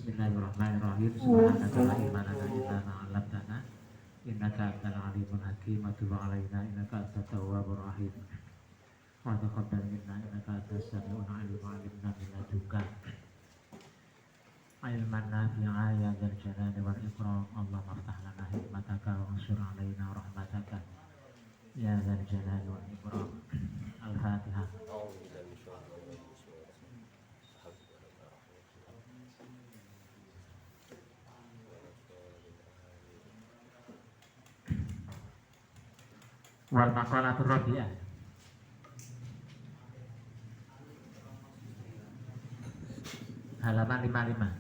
Bismillahirrahmanirrahim. Subhanaka la ilma lana illa ma 'allamtana innaka antal alimul hakim. Wa tub 'alaina innaka antat tawwabur rahim. Wa taqabbal minna innaka antas samiul 'alim. Wa 'allimna min ladunka ilman nafi'a ya dzal jalali wal ikram. Allahumma iftah lana hikmataka wa ansur 'alaina rahmataka ya dzal jalali wal ikram. Al-Fatihah. Wal maqalatur rabi'ah. Halaman 55.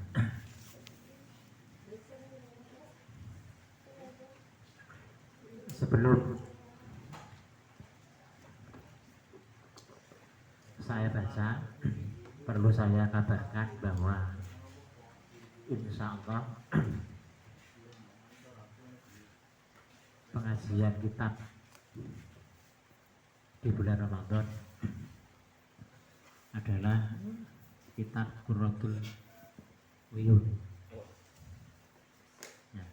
Sebelum saya baca, perlu saya kabarkan bahwa insya Allah pengajian kitab di bulan Ramadan adalah kitab Qurratul Uyun. Ya.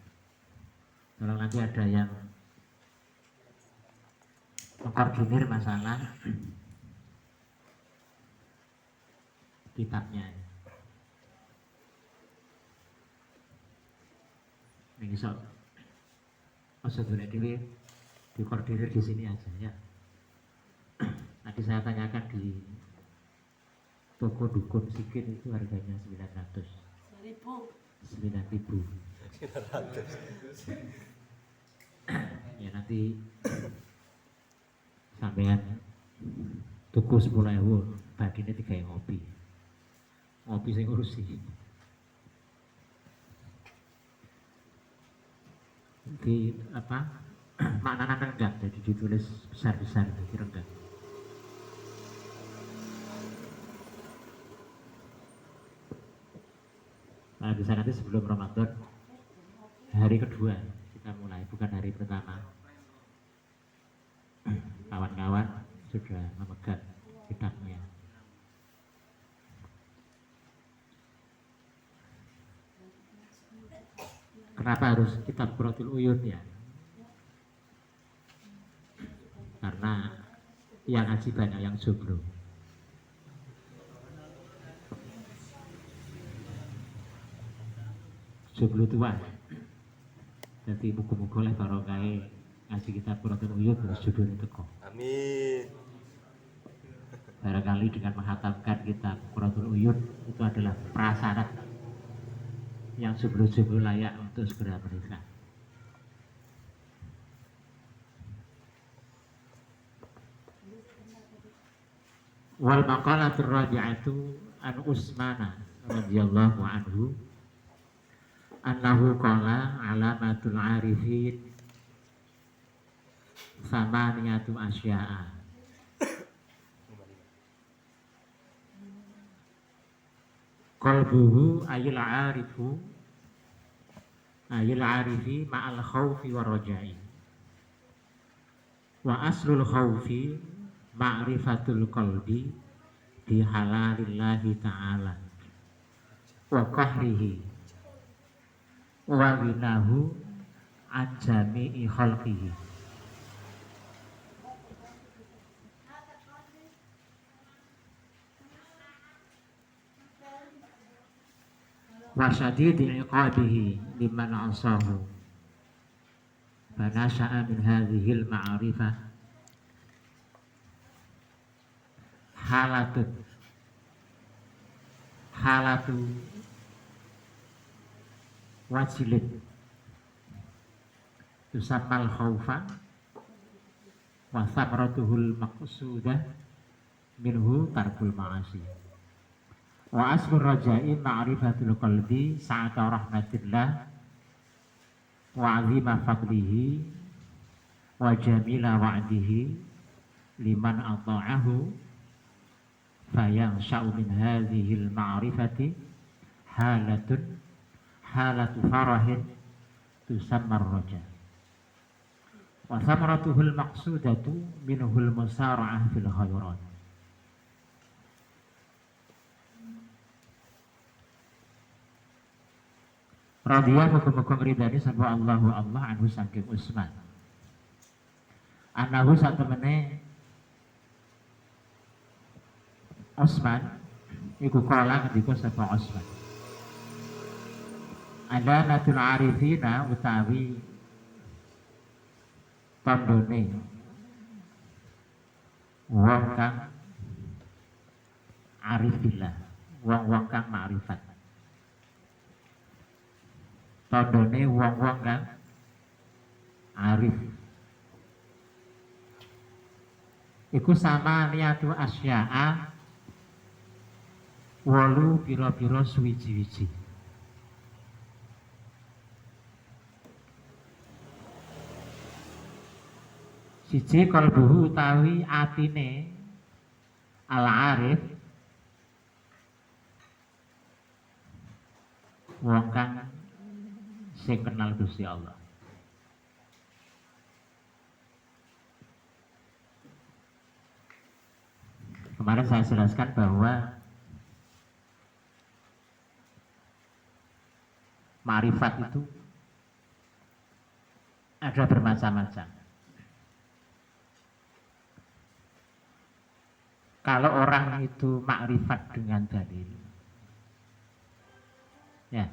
Kalau nanti ada yang mengkoordinir masalah kitabnya, ini soal maksudnya dikoordinir di sini aja ya. Nanti saya tanyakan di toko dukun Sikit itu harganya 900. 9.000. Ya nanti sampean tuku 10.000, baginya 3 ngopi sing ngurusi. Di apa maknanya renggak, jadi ditulis besar-besar jadi renggak. Nah bisa nanti sebelum Ramadan hari kedua kita mulai, bukan hari pertama. Kawan-kawan sudah memegang kitabnya. Kenapa harus kitab Qurratul Uyun ya? Karena yang ngaji banyak yang jomblo. Jomblo tua. Jadi muga-muga oleh barokah ngaji kitab Qurratul Uyun terus jodohnya teko. Amin. Barangkali dengan menghatamkan kitab Qurratul Uyun itu adalah prasyarat yang jomblo-jomblo layak untuk segera menikah. Wal maqalatur rabi'atu an Utsman radhiyallahu anhu annahu qala alamatul arifin samaniyatu asya'a. Qalbuhu ayil arifi ma'al khawfi wa raja'i. Wa aslul khawfi ma'rifatul qalbi bi halalillahi ta'ala wa qahrihi wa winahu an jami'i khalqihi. Wa syadidi iqabihi liman asahu. Fanasha'a min hadhil ma'rifah halatu wajilin tusammal khawfa wa sabratuhul maqsudah minhu tarkul ma'asi. Wa aslur raja'i ma'rifatul qalbi sa'ata rahmatillah wa 'azima fadlihi wa jamila wa'dihi liman ata'ahu fayansha'u min hadhil ma'rifati halatu farahin tusammar raja wa samaratuhul maqsudatu minhul musara'ah fil khairat. Radhiya muga-muga ngridani sapa Allahu Allah anhu saking Utsman. Anahu satemene Utsman iku kala ngendika sapa Utsman. Ada natul arifina utawi tandone wong kang arifillah, wong-wong kang makrifat. Tandone wong-wong kang arif. Iku sama niatu asya'a wolu pira-pira suwiji-wiji. Siji kalbuhu utawi atine al-arif wong kang sing kenal Gusti Allah. Kemarin saya jelaskan bahwa ma'rifat itu ada bermacam-macam. Kalau orang itu makrifat dengan dalil, ya,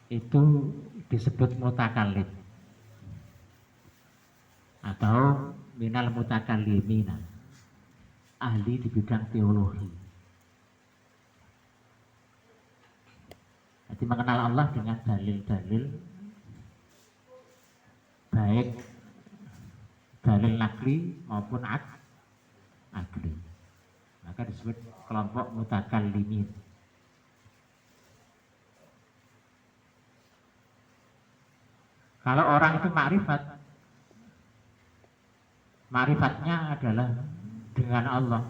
itu disebut mutakallim atau minal mutakallimina, ahli di bidang teologi. Jadi mengenal Allah dengan dalil-dalil, baik dalil nakli maupun akli. Maka disebut kelompok mutakallimin. Kalau orang itu ma'rifatnya adalah dengan Allah.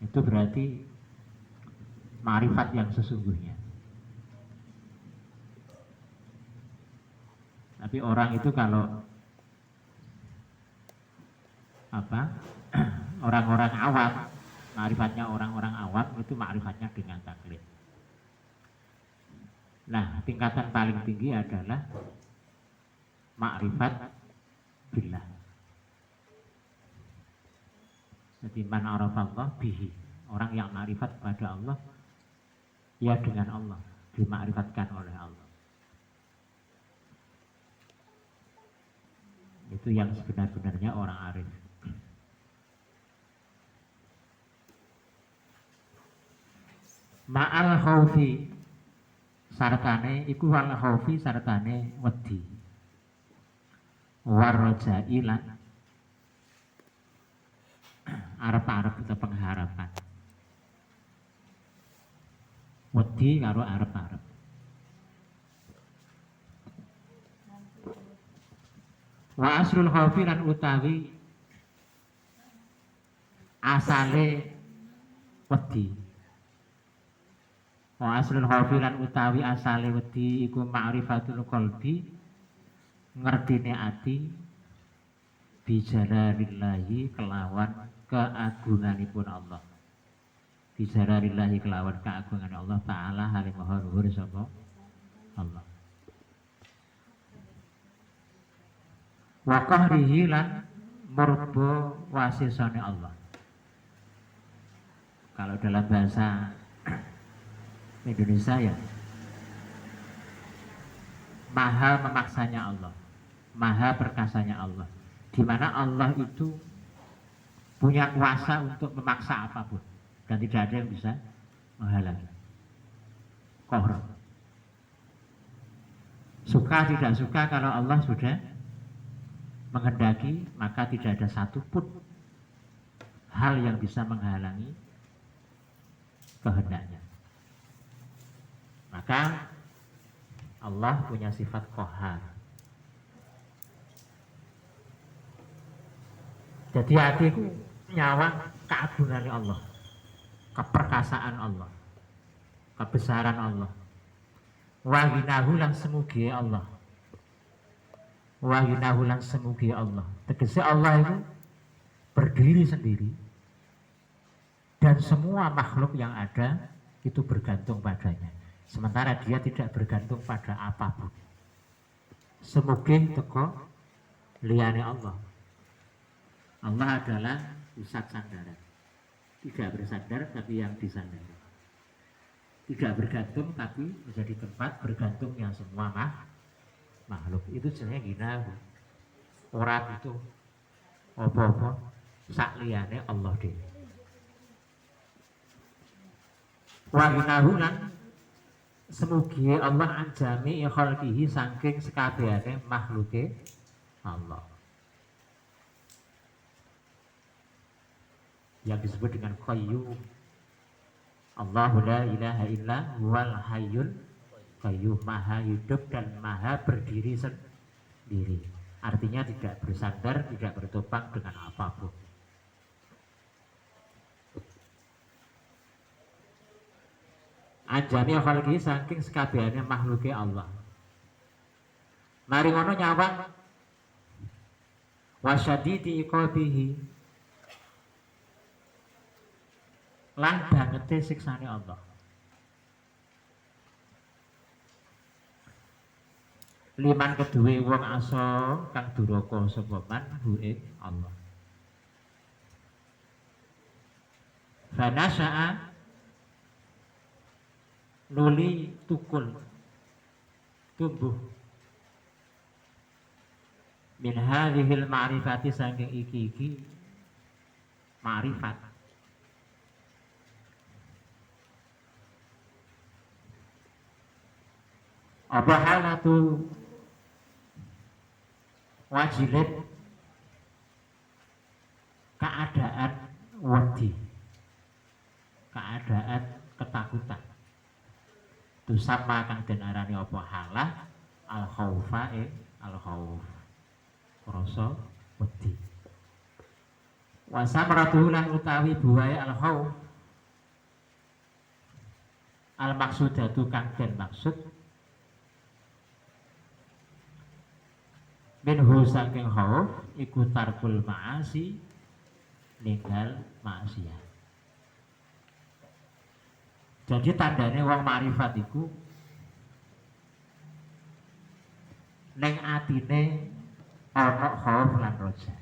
Itu berarti ma'rifat yang sesungguhnya. Tapi orang itu kalau orang-orang awam, ma'rifatnya orang-orang awam itu ma'rifatnya dengan taklid. Nah, tingkatan paling tinggi adalah ma'rifat billah. Jadi man arafallah bihi, orang yang ma'rifat pada Allah, ya dengan Allah, dima'rifatkan oleh Allah. Itu yang sebenar-benarnya orang arif. Ma'al khaufi sartane iku wal khaufi sartane wedi. Warroja'i lan arep-arep itu pengharapan. Wedi karo arep-arep. Wa asrul khaufi lan utawi asale wedi. Wa asrul khaufi lan utawi asale wedi iku ma'rifatul qalbi, ngertine ati bijalalillahi kelawan keagunganipun Allah. Bijalalillahi kelawan keagungan Allah Ta'ala halim maha luhur sapa Allah. Wa qahrihi lan murba wasisane Allah. Kalau dalam bahasa Indonesia ya, maha memaksanya Allah, maha perkasanya Allah, di mana Allah itu punya kuasa untuk memaksa apapun dan tidak ada yang bisa menghalangi. Qahr. Suka tidak suka, kalau Allah sudah menghendaki maka tidak ada satupun hal yang bisa menghalangi kehendaknya. Maka Allah punya sifat qahar. Jadi hatiku nyawa keagungan Allah, keperkasaan Allah, kebesaran Allah. Wahinahu lan semugi Allah. Wahinahu lan semugi Allah. Tegese Allah itu berdiri sendiri dan semua makhluk yang ada itu bergantung padanya. Sementara dia tidak bergantung pada apapun. Semoga teko liyane Allah. Allah adalah pusat sandaran. Tidak bersandar tapi yang disandari. Tidak bergantung tapi menjadi tempat bergantungnya semua makhluk. Itu sebenarnya gina. Orang itu apa-apa sak liyane Allah dhewe. Wa ginahu lan semugi Allah anjami khalqihi saking sekabehane makhluke Allah. Yang disebut dengan qayyum. Allahu la ilaha illa huwal hayyul qayyum, maha hidup dan maha berdiri sendiri. Artinya tidak bersandar, tidak bertopang dengan apapun. Anjani khalqi saking sekabehane makhluke Allah. Mari ngono nyawang wasyadidi iqabihi lan bangete siksane Allah. Liman kedue wong asa kang duraka sapa man hu ing Allah. Fanasha'a nuli tukul tumbuh min hadhil ma'rifati saking iki ma'rifat apa halatu wajilin keadaan wedi, keadaan ketakutan. Tu sama kang den arani apa halah al khaufa al khauf rasa wedi. Wa samratuhu lan utawi buahe al khauf al maksudatu kang den maksud minhu saking khauf iku tarkul ma'asi ninggal maksiat. Jadi tandane wong makrifat iku ning atine ana khauf lan raja.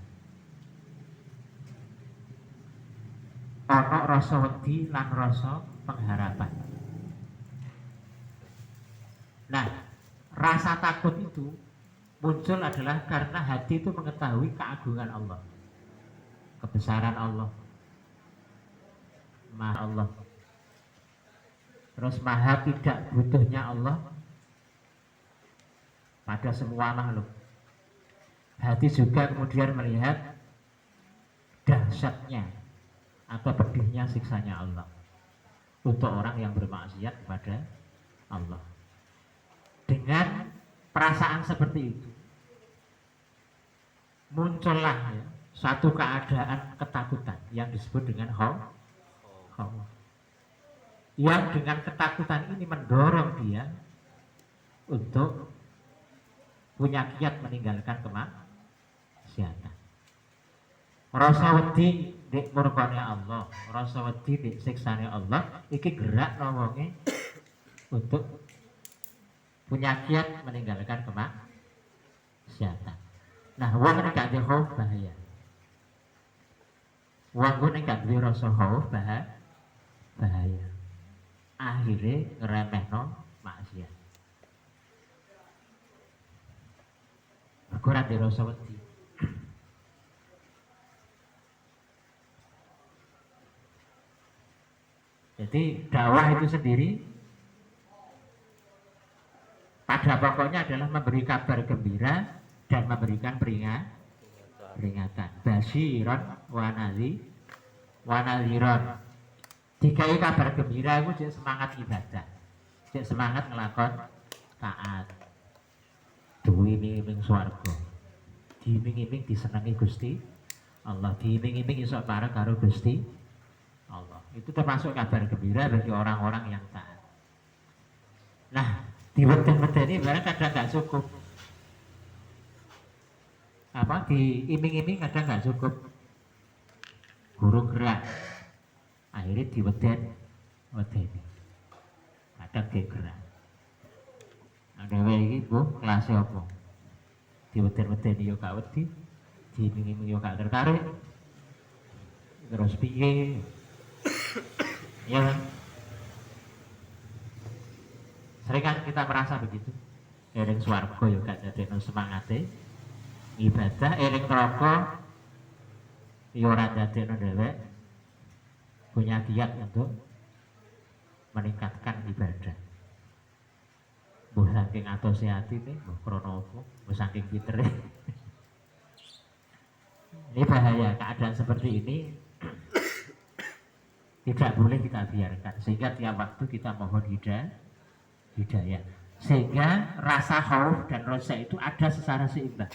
Ana rasa wedi lan rasa pengharapan. Nah, rasa takut itu muncul adalah karena hati itu mengetahui keagungan Allah, kebesaran Allah, maha Allah. Terus maha tidak butuhnya Allah pada semua makhluk. Hati juga kemudian melihat dahsyatnya atau pedihnya siksanya Allah untuk orang yang bermaksiat kepada Allah. Dengan perasaan seperti itu muncullah suatu keadaan ketakutan yang disebut dengan khauf. Yang dengan ketakutan ini mendorong dia untuk punya kiat meninggalkan kemaksiatan. Rasa wedi nek murkane Allah, rasa wedi nek siksane Allah iki gerak wonge untuk punya kiat meninggalkan kemaksiatan. Nah, wong nek gak duwe khauf bahaya. Wong nek gak duwe rasa khauf bahaya. Akhirnya ngeremehno maksiat. Aku ora dirasa wedi. Jadi dakwah itu sendiri pada pokoknya adalah memberi kabar gembira dan memberikan peringatan. Basyiron wa nadhiron. Dikai kabar gembira itu cek semangat ibadah, cek semangat ngelakon taat, diiming-iming swarga, diiming-iming disenangi Gusti Allah, diiming-iming iso bareng karo Gusti Allah. Itu termasuk kabar gembira bagi orang-orang yang taat. Nah, diweden-wedeni barang kadang nggak cukup. Apa diiming-iming kadang nggak cukup. Guru gerak. Akhirnya diweden. kadang gegeran. Dhewe iki mbuh kelase apa? Diweden-wedeni yo gak wedi, dimingi-mingi yo gak tertarik. Terus piye? Ya kan? Sering kan kita merasa begitu. Eling swarga yo gak dadekno semangate. Ibadah eling neraka yo ora dadekno dhewek punya giat untuk meningkatkan ibadah. Mbah saking atose atine, mbah krana apa, mbah saking pitere. Ini bahaya, keadaan seperti ini tidak boleh kita biarkan, sehingga tiap waktu kita mohon hidayah, sehingga rasa khauf dan roja itu ada secara seimbang.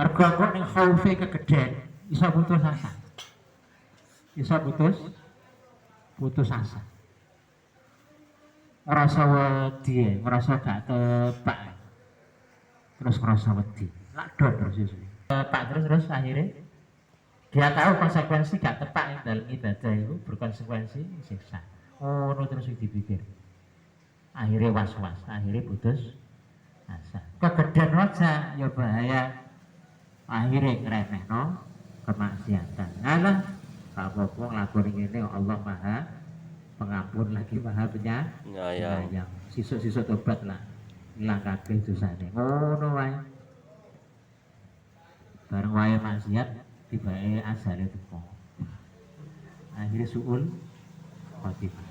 Mergo ning khaufe kegedean iso putus asa. Iso putus asa. Ngerasa wedi, ngerasa gak tepak. Terus ngerasa wedi. Lakdon terus iso. Tepak terus akhirnya dia tahu konsekuensi gak tepak yang dalam ibadah itu berkonsekuensi siksa. Oh, no, terus dipikir. Akhirnya was-was, akhirnya putus asa. Kegedean roja ya bahaya. Akhirnya ngremehno kemaksiatan. Alah, gak apa-apa nglakoni ngene Allah Maha Pengampun lagi Maha Penyayang. Sisuk-sisuk tobat lah. Ilang kabeh dosane. Ngono wae. Bareng wae maksiat tibake ajale teko. Akhirnya suul khotimah.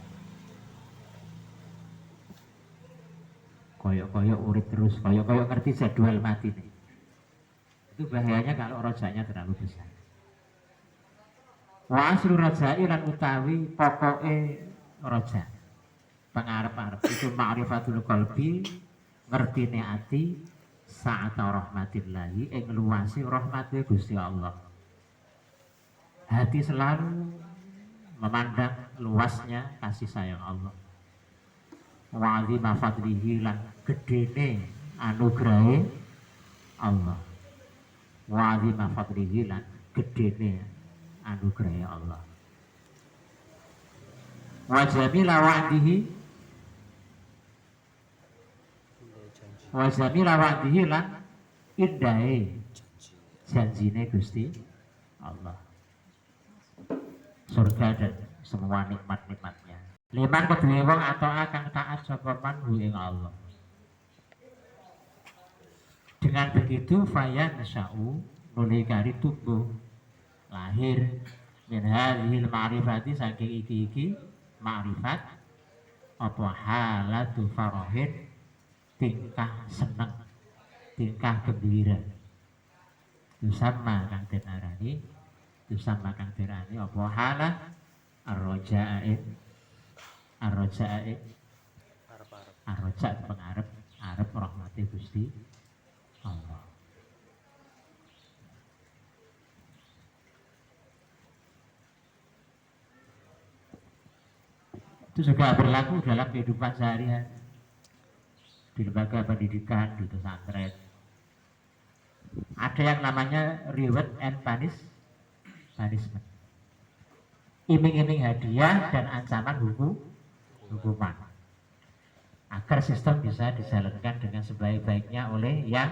Koyok-koyok urip terus, koyok-koyok ngerti jadwal mati nih. Itu bahayanya kalau rojanya terlalu besar. Wa aslu rojai lan utawi pokoke roja. Pengarep-arep itu ma'rifatul qalbi, ngertine ati sa'ata rahmatillahi ing luasi rahmate Gusti Allah. Hati selalu memandang luasnya kasih sayang Allah. Wa azima fadlihi lan gedene anugrahe Allah. Wa azima fadlihi lan gedene anugrahe Allah. Wa jamila wa'dihi wa jamila wa'dihi lan indahe janjine Gusti Allah. Surga dan semua nikmat-nikmatnya. Liman kedue wong atau akan taat sapa man ing Allah. Dengan begitu faya nasya'u nulikari tubuh lahir min hadhil ma'rifati saking iki ma'rifat apa halatu farahin tingkah seneng, tingkah gembira. Itu sama kang den arani, itu sama kang den arani apa halah arrojae arroja pengarep arep rahmati Gusti Allah. Itu juga berlaku dalam kehidupan sehari-hari di lembaga pendidikan, di pesantren. Ada yang namanya reward and punishment. Iming-iming hadiah dan ancaman hukuman agar sistem bisa dijalankan dengan sebaik-baiknya oleh yang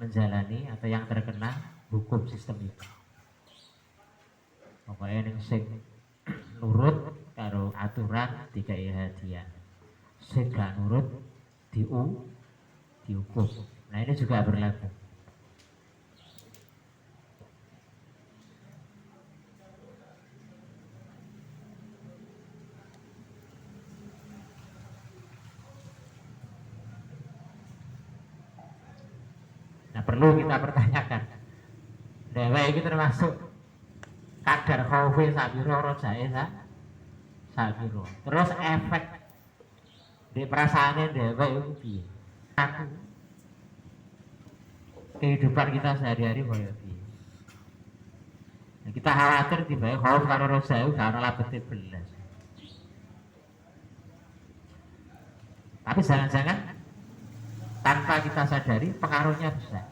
menjalani atau yang terkena hukum sistem itu. Pokoknya yang sing nurut karo aturan dikai hadiah, sing gak nurut dihukum. Nah ini juga berlaku. Nah perlu kita pertanyakan, dewe ini termasuk kadar khaufi sabiro rojae sabiro. Terus efek di perasaannya dewe itu piye? Aku kehidupan kita sehari-hari koyo piye? Nah, kita khawatir tiba khauf karo rojae gak ono labete belas. Tapi jangan-jangan tanpa kita sadari pengaruhnya besar,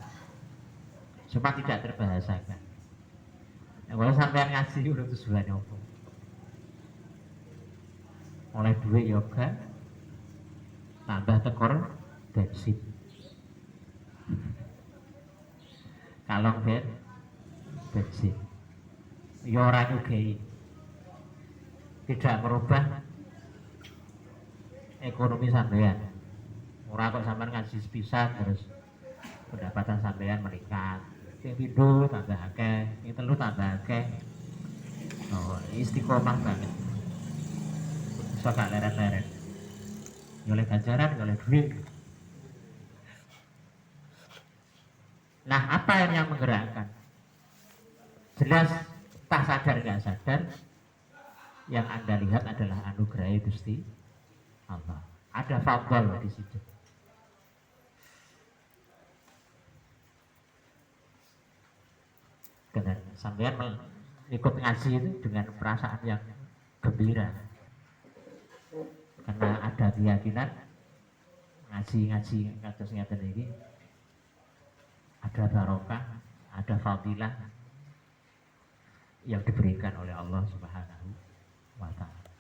cuma tidak terbahasakan. Nah, kalau sampai ngaji udah tujuannya apa? oleh duit yoga tambah tekor bensin kalong bensin ya ora nyugei tidak merubah ekonomi sampean ora kok sampean ngaji sepisan terus pendapatan sampean meningkat yang pindho tambah akeh yang telu tambah akeh oh istiqomah banget bisa gak leret-leret oleh ganjaran oleh duit. Nah apa yang menggerakkan jelas tak sadar nggak sadar yang Anda lihat adalah anugerah Gusti Allah. Ada fadl di situ. Dan sampean ikut ngaji itu dengan perasaan yang gembira. Karena ada keyakinan ngaji kados ngeten iki ada barokah, ada fadilah yang diberikan oleh Allah Subhanahu wa ta'ala.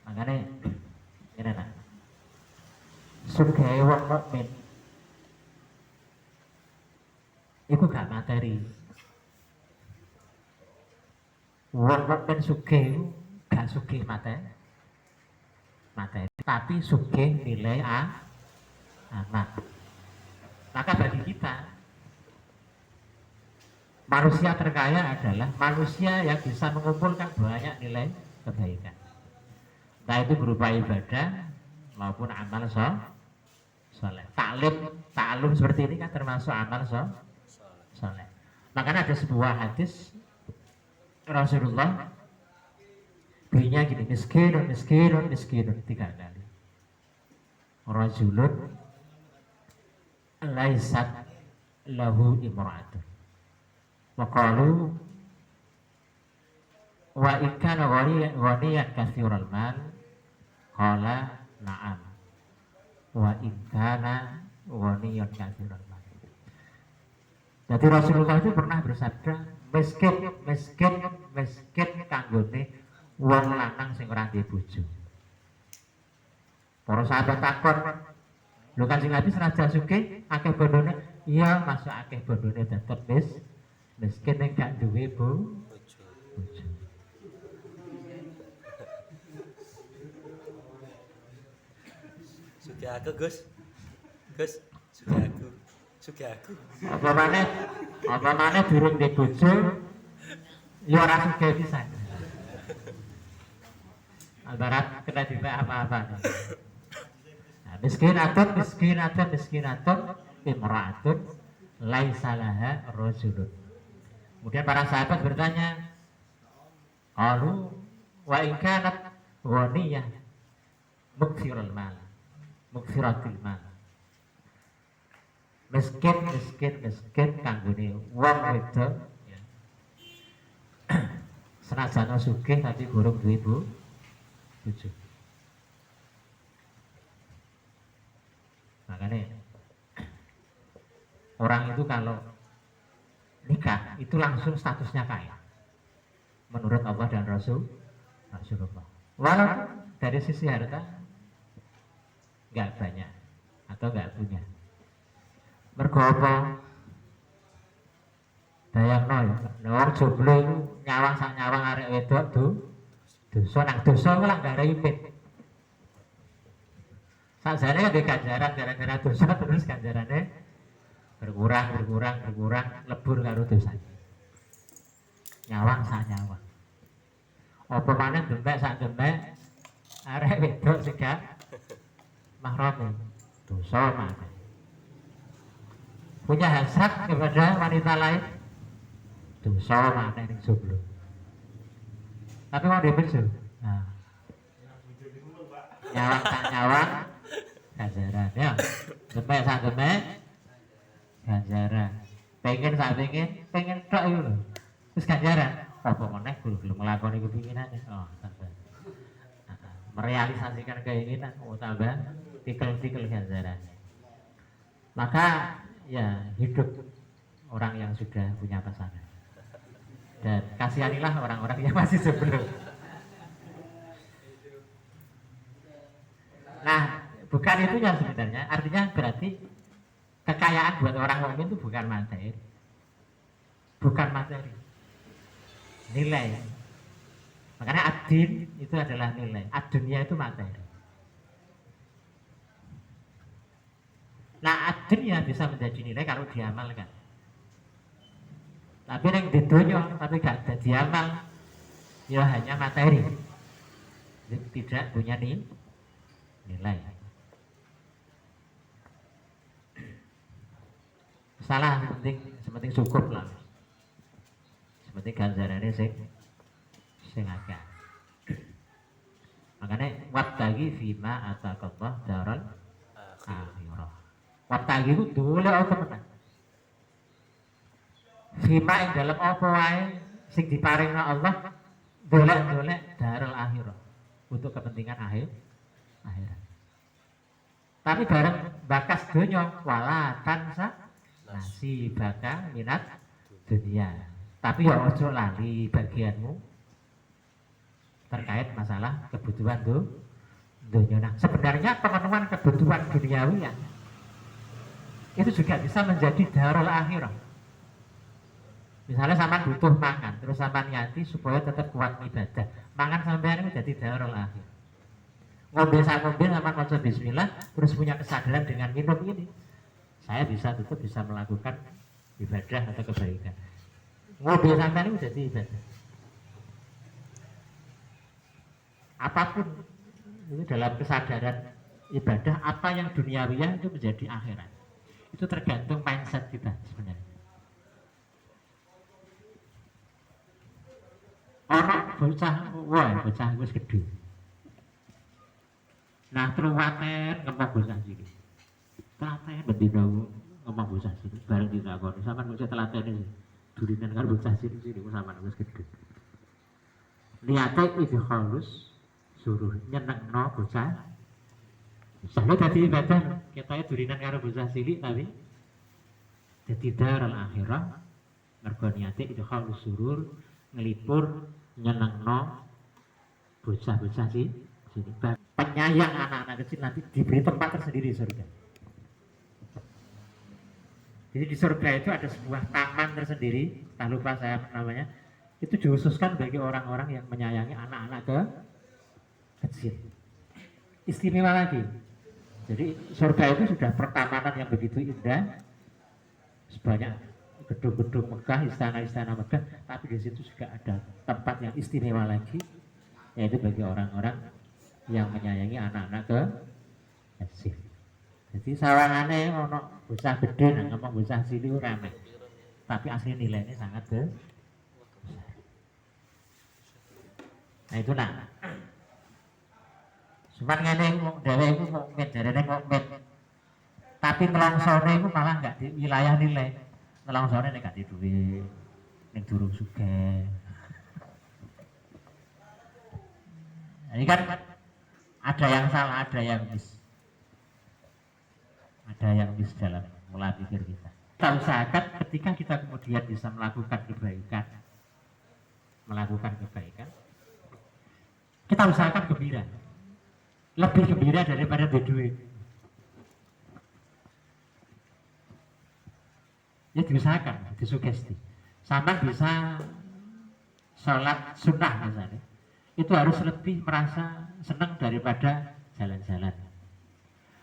Makanya ini nak sugih wong mukmin iku gak materi. Wong mukmin sugih gak sugih materi, tapi sugih nilai amal. Maka bagi kita manusia terkaya adalah manusia yang bisa mengumpulkan banyak nilai kebaikan. Entah itu berupa ibadah maupun amal soleh. Ta'alum seperti ini kan termasuk amal soleh. Makanya ada sebuah hadis Rasulullah bunyinya gini, miskinun 3 kali. Rajulun laisat lahu imra'atun. Wa qalu wa ikana ghaniyan katsiral mal qala na'am wa ikana ghaniyan katsiral mal. Jadi Rasulullah itu pernah bersabda miskin kanggone wong lanang sing ora duwe bojo. Para sahabat takon, lho Kanjeng Nabi senajan sugih akeh bondone, iya masuk akeh bondone tetep miskin ning gak duwe bojo. Sugih aku Gus, sugih aku. Apa maneh durung duwe bojo, ya ora sugih pisan. Albarat kena dibak apa-apa. Nah, miskinatun imra'atun laisa laha rajulun. Kemudian para sahabat bertanya, qalu wa in kanat ghaniyah mukthiratul mal. Miskin kanggone wong wedok ya. Senajan sugih tapi burung duwe bojo. Makanya orang itu kalau nikah itu langsung statusnya kaya menurut Allah dan Rasulullah. Walaupun dari sisi harta nggak banyak atau nggak punya. Mergo apa? Dayangno ya, wong jomblo iku nyawang sak nyawang arek wedok dosa nang dosa ku lak gara ipit. Sajane kan ganjaran gara-gara dosa terus ganjarane berkurang lebur karo dosa. Nyawang sak nyawang. Apa maneh demek sak demek arek wedok sing gak mahram dosa maneh. Punya hasrat kepada wanita lain dosa maneh ning jomblo. Tapi mau dibejo. Nah. Nyawang tak nyawang ganjaran ya. Demek sak demek ganjaran. Pengen tok iku lho. Terus ganjaran. Apa meneh belum nglakoni kepinginane. Oh, tambah. Merealisasikan keinginan tambah tikel-tikel ganjarannya. Maka ya hidup orang yang sudah punya pasangan. Dan kasihanilah orang-orang yang masih jomblo. Nah, bukan itu yang sebenarnya. Artinya berarti kekayaan buat orang mukmin itu bukan materi. Bukan materi. Nilai. Makanya adin itu adalah nilai. Ad-dunya itu materi. Nah, ad-dunya bisa menjadi nilai kalau diamalkan. Tapi yang di dunia tapi gak ada diamal, ya hanya materi. Tidak punya nilai. Salah sepenting cukup lah. Seperti ganjarannya sing agak. Makanya wabtagi fima ataqallah daral akhirah. Wabtagi itu dulu apa menang. Fima yang dalam apa wae sing diparingna Allah golek-golek daral akhirah untuk kepentingan akhirat. Tapi bareng bakas donya wala tansa nasibaka minat dunia. Tapi ya ojo lali bagianmu terkait masalah kebutuhan dunia. Nah, sebenarnya pemenuhan kebutuhan duniawi ya, itu juga bisa menjadi darul akhirah. Misalnya sama butuh makan, terus sama niati supaya tetap kuat ibadah. Makan sampai itu jadi darul akhir. Ngombe sama maca bismillah, terus punya kesadaran dengan minum ini, saya bisa tetap bisa melakukan ibadah atau kebaikan. Ngombe sampai itu jadi ibadah. Apapun itu dalam kesadaran ibadah, apa yang duniawiya itu menjadi akhirat. Itu tergantung mindset kita sebenarnya. Orang bocah wis gede. Nah, terus waten ngomong bocah sini. Telaten bendina ngomong bocah sini. Bareng dilakoni sampean kok telaten iki. Durinan karo bocah sini sampean wis gede. Niate iki halus suruh nyenengno bocah. Misalnya tadi ibadah kita durinan karo bocah cilik tapi dadi daral akhirah mergo niate itu halus surur ngelipur nyenengno bocah-bocah sini. Penyayang anak-anak kecil nanti diberi tempat tersendiri di surga. Jadi di surga itu ada sebuah taman tersendiri, tak lupa saya namanya. Itu dikhususkan bagi orang-orang yang menyayangi anak-anak kecil. Istimewa lagi. Jadi surga itu sudah pertamanan yang begitu indah, sebanyak gedung-gedung megah, istana-istana megah, tapi di situ juga ada tempat yang istimewa lagi, yaitu bagi orang-orang yang menyayangi anak-anak kecil. Jadi sawangane ono bocah gede nang ngomong bocah cilik remeh. Tapi asli nilainya sangat besar. Nah itu nak. Cuman ngene dhewe iku mukmin, jarene mukmin. Tapi nelongsone iku malah enggak di wilayah nilai. Nelongsone nek gak di duwe ning durung sugih. Ini kan ada yang salah, ada yang miss dalam pola pikir kita. Kita usahakan ketika kita kemudian bisa melakukan kebaikan, kita usahakan gembira, lebih gembira daripada duit. Ya diusahakan, disugesti. Sama bisa sholat sunnah misalnya, itu harus lebih merasa senang daripada jalan-jalan.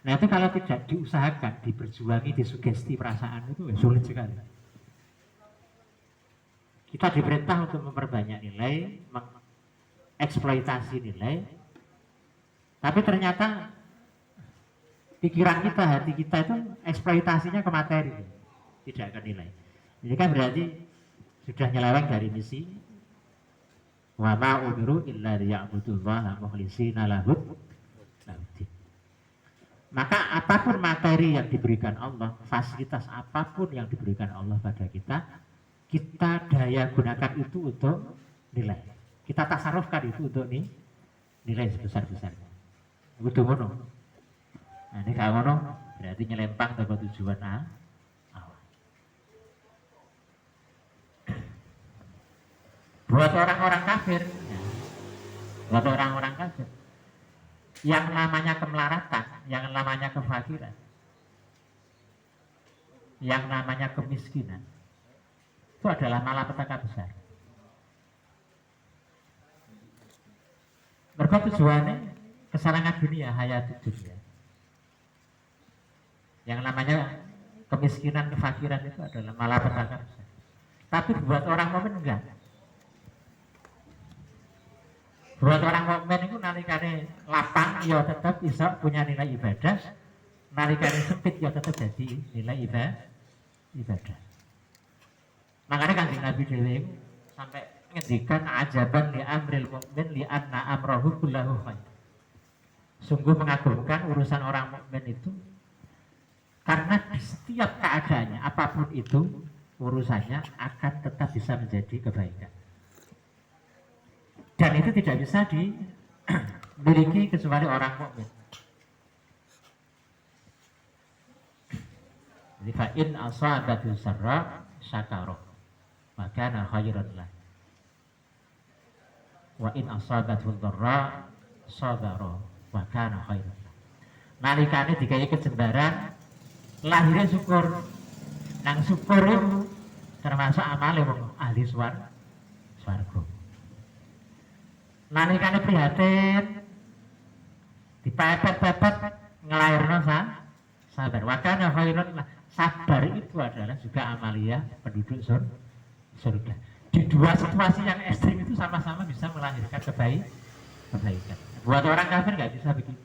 Nah itu kalau tidak diusahakan, diberjuangi, disugesti perasaan itu sulit sekali. Kita diperintah untuk memperbanyak nilai, mengeksploitasi nilai, tapi ternyata pikiran kita, hati kita itu eksploitasinya ke materi, tidak ke nilai. Ini kan berarti sudah nyeleweng dari misi. Wa ma umiru illa liya'budullaha mukhlishina lahud. Maka apapun materi yang diberikan Allah, fasilitas apapun yang diberikan Allah pada kita, kita daya gunakan itu untuk nilai. Kita tasarufkan itu untuk nilai sebesar-besarnya. Kudu ngono. Nah, ini kalau ngono berarti nyelempang ke tujuan awal. Buat orang-orang kafir, yang namanya kemelaratan, yang namanya kefakiran, yang namanya kemiskinan, itu adalah malapetaka besar. Mereka tujuannya kesenangan dunia, hayat dunia. Yang namanya kemiskinan, kefakiran itu adalah malapetaka besar. Tapi buat orang mukmin enggak. Buat orang mukmin itu nalikane lapang ya tetap bisa punya nilai ibadah, nalikane sempit ya tetap jadi nilai ibadah. Makanya Kanjeng Nabi dhewe itu sampai ngendikan ajaban li amril mukmin li anna amrahu kullahu khair. Sungguh mengagumkan urusan orang mukmin itu karena di setiap keadaannya apapun itu urusannya akan tetap bisa menjadi kebaikan. Dan itu tidak bisa dimiliki kecuali orang mukmin. Jadi fa in asabatu sarra syakara wa kana khairan lah. Wa in asabatu dharra sabara wa kana khairan lah. Nalikane digawe kejembaran lahirnya syukur. Nang syukur itu termasuk amale wong ahli swarga. Nalikane prihatin dipepet-pepet ngelairno sabar. Wakana khairun lah. Sabar itu adalah juga amalia penduduk surga. Di dua situasi yang ekstrim itu sama-sama bisa melahirkan kebaikan. Buat orang kafir nggak bisa begitu.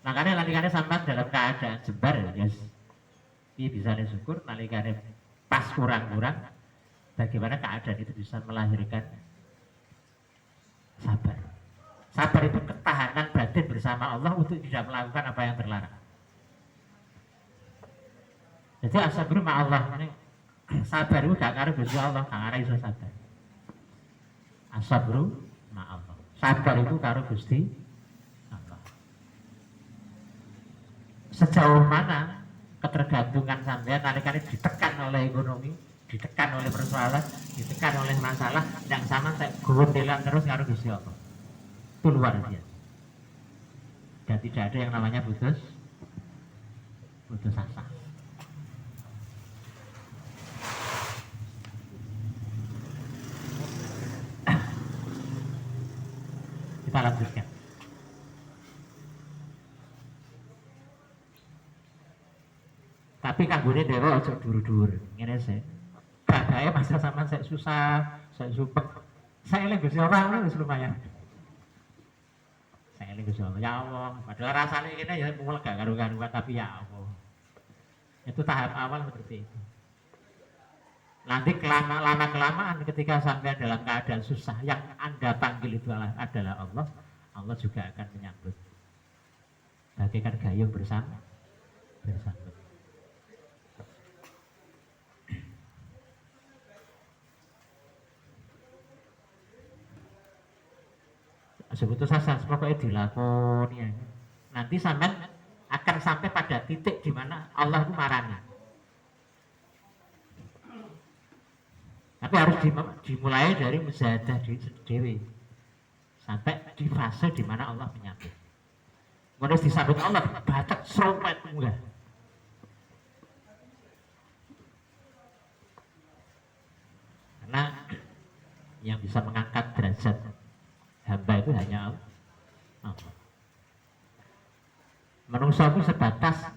Makanya nalikane sampai dalam keadaan jebar ya. Ini bisa syukur nalikane pas kurang-kurang. Bagaimana keadaan itu bisa melahirkan sabar. Sabar itu ketahanan batin bersama Allah untuk tidak melakukan apa yang terlarang. Jadi as-sabru ma'allah ini sabar itu gak karo Gusti Allah, gak karo iso sabar. As-sabru ma'allah. Sabar itu karo Gusti Allah. Sejauh mana ketergantungan sampean nalikane ditekan oleh ekonomi, ditekan oleh persoalan, ditekan oleh masalah yang sama saya gondelan terus karo Gusti Allah. Itu luar biasa. Dan tidak ada yang namanya putus asa. Kita lanjutkan. Tapi kanggone dhewe aja dur-dur. Ngene sih. Bagae masa sama saya susah, saya supek. Saya eling Gusti Allah wis lumayan. Saya eling Gusti Allah. Ya Allah, padahal rasanya ngene ya mul gak karu-karuan tapi ya Allah. Itu tahap awal seperti itu. Nanti lama-kelamaan ketika sampai dalam keadaan susah yang Anda panggil itu adalah Allah, Allah juga akan menyambut. Bagaikan gayung bersambut. Sebutu asa pokoknya dilakoni ya. Nanti sampai akan sampai pada titik di mana Allah itu marahnya. Tapi harus dimulai dari mujahadah diri sendiri sampai di fase di mana Allah menyambut. Kemudian disambut Allah batak serempet enggak. Karena yang bisa mengangkat derajat hamba itu hanya Allah. Manungsa itu sebatas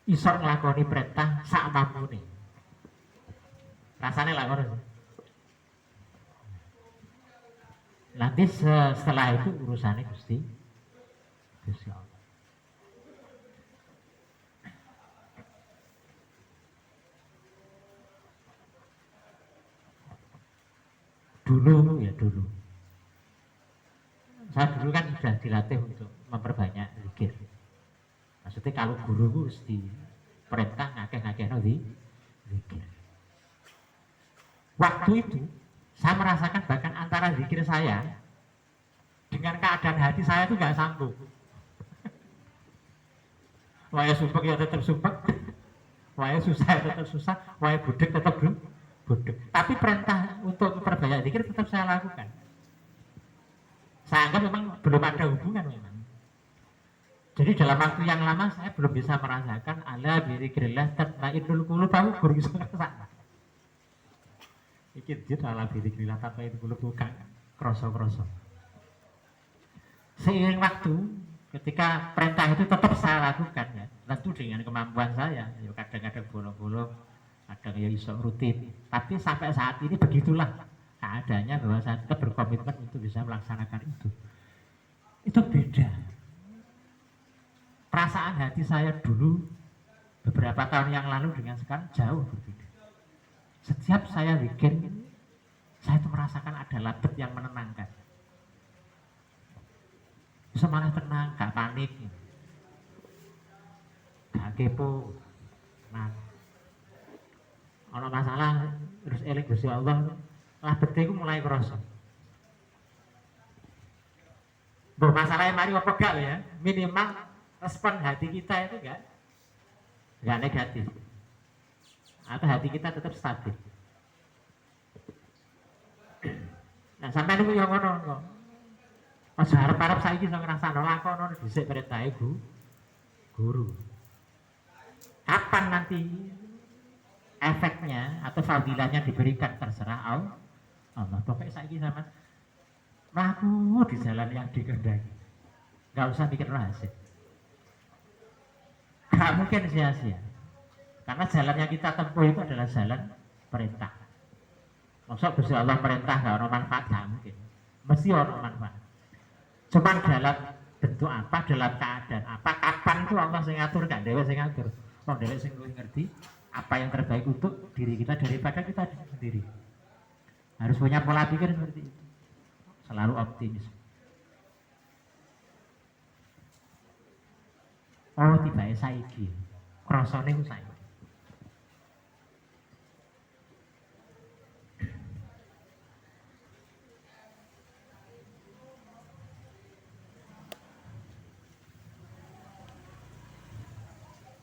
iso nglakoni perintah sak mamune. Rasanya lah ngono. Nanti setelah itu urusannya Gusti Allah. Dulu. Saya dulu kan sudah dilatih untuk memperbanyak zikir. Maksudnya kalau guru itu di perintah ngakeh-ngakeh zikir. Waktu itu saya merasakan bahkan antara zikir saya dengan keadaan hati saya itu nggak sambung. Waya sumpek ya tetap sumpek, waya susah ya tetap susah, waya budek tetap budek. Tapi perintah untuk memperbanyak zikir tetap saya lakukan. Saya anggap memang belum ada hubungan memang. Jadi dalam waktu yang lama saya belum bisa merasakan ala birikrillah tatmainnul qulub, aku kurang bisa ngerasakan. Iki dia ala birikrillah tatmainnul qulub bukan kroso-kroso. Seiring waktu, ketika perintah itu tetap saya lakukan ya, tentu dengan kemampuan saya, ya kadang-kadang bolong-bolong, kadang ya iso rutin. Tapi sampai saat ini begitulah keadaannya, bahwa saya tetap berkomitmen untuk bisa melaksanakan itu. Itu beda. Perasaan hati saya dulu beberapa tahun yang lalu dengan sekarang jauh berbeda. Setiap saya weekend, saya itu merasakan ada labet yang menenangkan. Bisa malah tenang, gak panik, gak kepo. Nah, kalau masalah terus eling Gusti Allah, labet itu mulai kerasa. Masalahnya mari apa gak ya, minimal respon hati kita itu gak negatif, atau hati kita tetap stabil. Nah sampai nunggu yang ngono kok. Mas harap-harap saya bisa ngerasa nolakono dhisik perintahe guru. Kapan nanti efeknya atau fadilahnya diberikan terserah Allah. Pokoknya saya sama melaku di jalan yang dikehendaki. Gak usah mikir hasil. Gak mungkin sia-sia. Karena jalan yang kita tempuh itu adalah jalan perintah. Maksud Gusti Allah perintah gak ada manfaat, gak mungkin. Mesti ada manfaat. Cuman dalam bentuk apa, dalam keadaan apa, kapan itu Allah sing ngatur, gak dewe sing ngatur. Wong dewe sing ngerti apa yang terbaik untuk diri kita daripada kita sendiri. Harus punya pola pikir seperti itu. Selalu optimis. Oh tiba-tiba saiki, krasane ku saiki.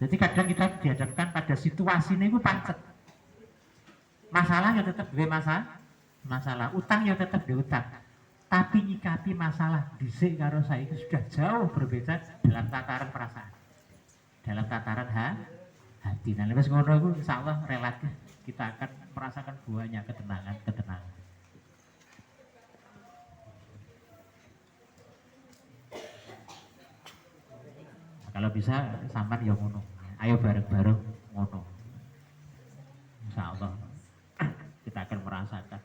Jadi kadang kita dihadapkan pada situasi ini ku pancet. Masalah ya tetap gue masalah, utang ya tetap diutang. Tapi nyikapi masalah dhisik karo saiki sudah jauh berbeda dalam tataran perasaan. Dalam tataran hati. Nah, lewat ngono iku insyaallah relatif kita akan merasakan buahnya ketenangan. Kalau bisa sampan ya ngono. Ayo bareng-bareng ngono. Insyaallah kita akan merasakan,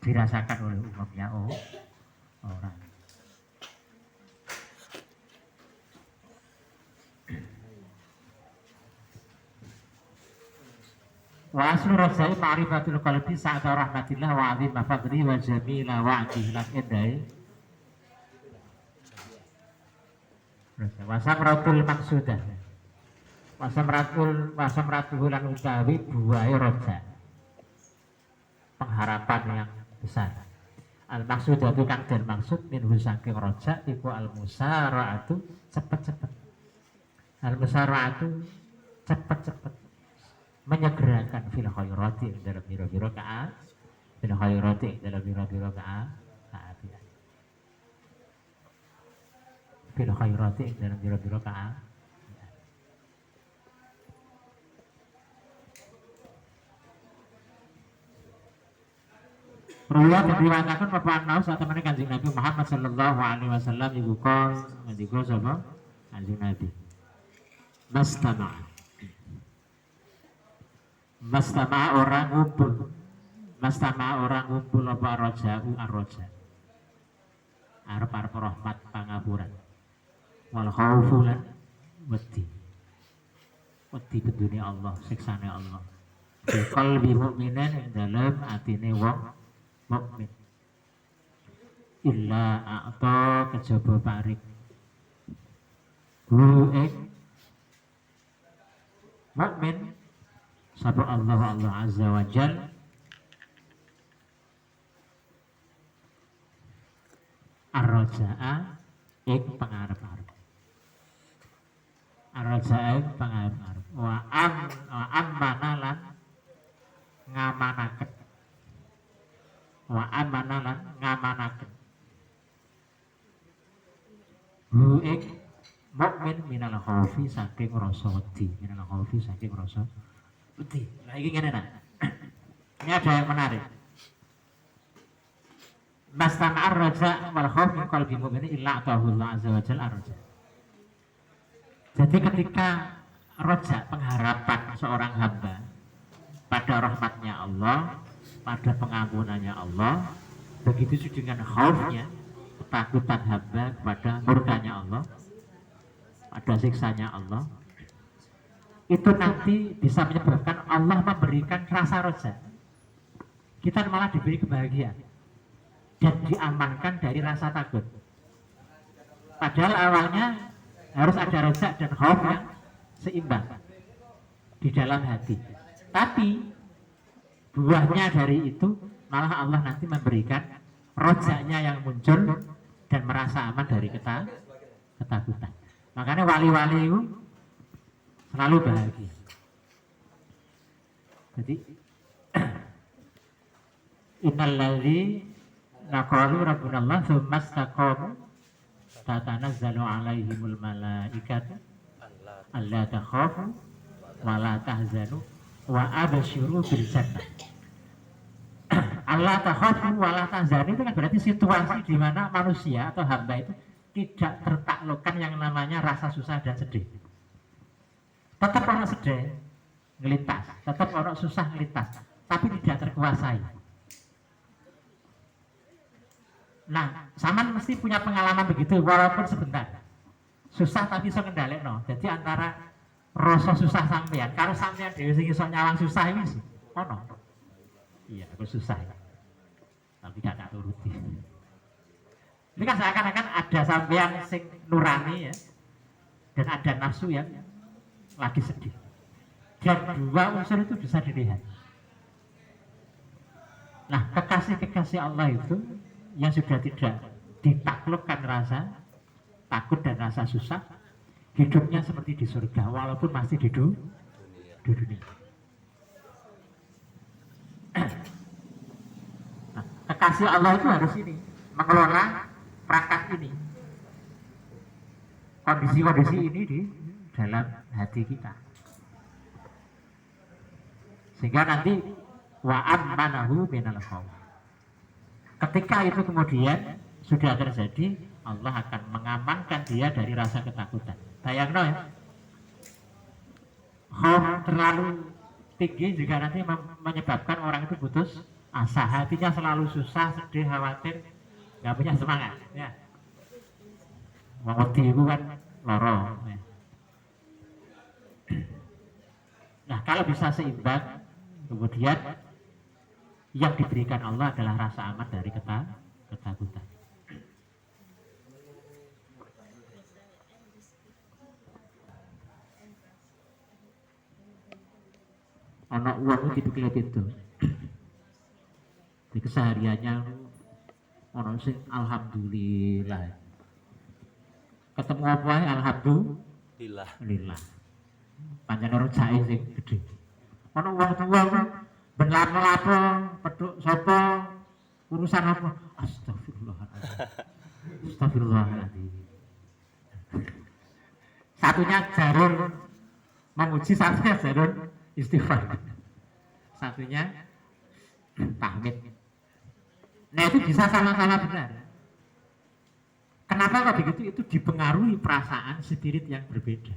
dirasakan oleh umumnya orang. Wa aslu rasai ma'rifatul qalbi sa'ata rahmatillah wa 'azima fadli wa jamila wa'dihi lan indai. Wasamratul maksudah. Wasamratul lan utawi buahe roja. Pengharapan yang besar. Al maksudah itu kang den maksud minhu saking roja iku al musara'atu cepet-cepet. Al musara'atu cepet-cepet. Menyegerakan fil khairati dalam biro-biro fil khairati dalam biro-biro keapian. Fil khairati dalam biro-biro keapian. Ruwayat diriwayatkan Bapak Naus atau mana Kanjeng Nabi Muhammad sallallahu alaihi wasallam iku kon ngendika sapa Kanjeng Nabi. Mastama orang ngumpul apa arroja'u arroja arep rahmat pangapuran wal khaufu lan wedi bedune Allah, siksane Allah di qalbi mukminin ing dalem atine wong mukmin illa a'ta kejaba paring hu ing mukmin sapa Allah azza wa jal arroja'a ing pangarep-arep wa ammanalan ngamanaken minal khaufi saking rasa wedi, minal khaufi saking rasa wedi. Nah ini ngene nak. Ini ada yang menarik. Mastama'ar raja wal khauf min qalbi mu'min illa atahu Allah azza wa jalla ar-raja. Jadi ketika roja pengharapan seorang hamba pada rahmatnya Allah, pada pengampunannya Allah, begitu juga dengan khaufnya, ketakutan hamba kepada murkanya Allah, pada siksanya Allah, itu nanti bisa menyebabkan Allah memberikan rasa roja. Kita malah diberi kebahagiaan dan diamankan dari rasa takut. Padahal awalnya harus ada roja dan khauf yang seimbang di dalam hati. Tapi buahnya dari itu malah Allah nanti memberikan rojanya yang muncul dan merasa aman dari ketakutan. Makanya wali-wali itu selalu bahagia. Jadi innalladzi naqalu rabbunallah tsumma istaqamu tatanazzalu alaihimul malaikatu alla takhafu wa la tahzanu wa abshiru bil jannah. Allah takhafu wa la tahzanu itu kan berarti situasi di mana manusia atau hamba itu tidak tertaklukkan yang namanya rasa susah dan sedih. Tetap orang sedih ngelintas, tetap orang susah ngelintas, tapi tidak terkuasai. Nah, sampean mesti punya pengalaman begitu walaupun sebentar. Susah tapi iso kendhalekno. Jadi antara rasa susah sampean karo sampean dhewe sing iso nyawang susah iki ono. Iya, aku susah. Tapi gak tak turuti. Ini kan seakan-akan ada sampean sing nurani ya. Dan ada nafsu yang lagi sedih. Dan dua unsur itu bisa dilihat. Nah, kekasih-kekasih Allah itu yang sudah tidak ditaklukkan rasa takut dan rasa susah, hidupnya seperti di surga walaupun masih di dunia. Nah, kekasih Allah itu harus ini mengelola perangkat ini, kondisi-kondisi ini di dalam hati kita, sehingga nanti wa'amanahu minal khauf. Ketika itu kemudian sudah terjadi, Allah akan mengamankan dia dari rasa ketakutan. Bayangno ya, khauf terlalu tinggi juga nanti menyebabkan orang itu putus asa, hatinya selalu susah, sedih, khawatir, nggak punya semangat. Ya, wedi itu kan loro. Ya. Nah, kalau bisa seimbang, kemudian yang diberikan Allah adalah rasa aman dari ketakutan. Anak uang itu gitu. Di kesehariannya orang sing alhamdulillah. Ketemu apa ya alhamdulillah. Panjang orang cahaya sing gede. Anak uang tua benar apa, peduk sopo, urusan apa? Astagfirullahaladzim. Satunya jalur memuji, satunya jalur istighfar, satunya tahmid. Nah itu bisa sama-sama benar. Kenapa kok begitu? Itu dipengaruhi perasaan spirit yang berbeda.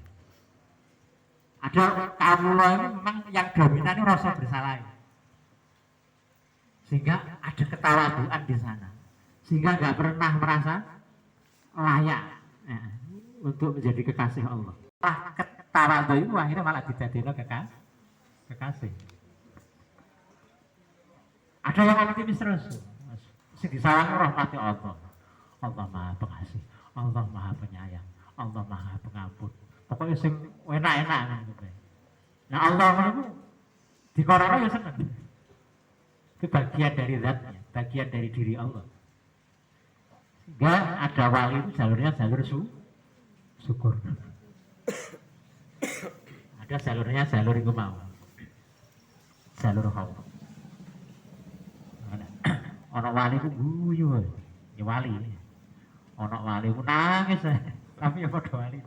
Ada kawula ini memang yang dominan itu rasa bersalah. Sehingga ada ketawaduan di sana, sehingga nggak pernah merasa layak untuk menjadi kekasih Allah. Ketawaduan itu akhirnya malah dijadikan kekasih. Ada yang optimis terus, sing disawang rahmati Allah. Allah Maha Pengasih, Allah Maha Penyayang, Allah Maha Pengampun. Pokoknya sing enak-enak gitu. Nah Allah itu dikororo ya seneng. Itu bagian dari zatnya, bagian dari diri Allah. Sehingga ada wali itu jalurnya jalur syukur. Ada jalurnya jalur itu mau, jalur khauf. Ono wali itu guyu, ya wali. Ono wali itu nangis, tapi ya pada wali.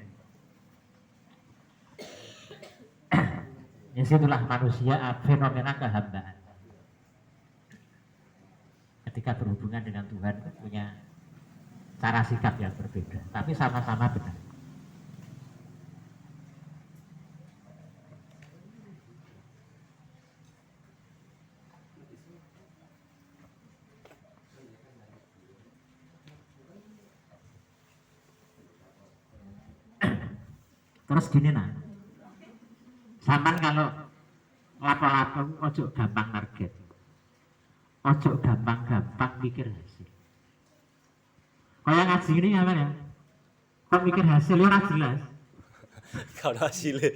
Ya situlah manusia fenomena kehambaan. Ketika berhubungan dengan Tuhan punya cara sikap yang berbeda, tapi sama-sama benar. Terus gini nah, saman kalau lapo-lapo ojo gampang target, ojo gampang-gampang mikir hasil. Kayak ngaji ini apa ya? Kok mikir hasil ora jelas. Kalau hasilnya.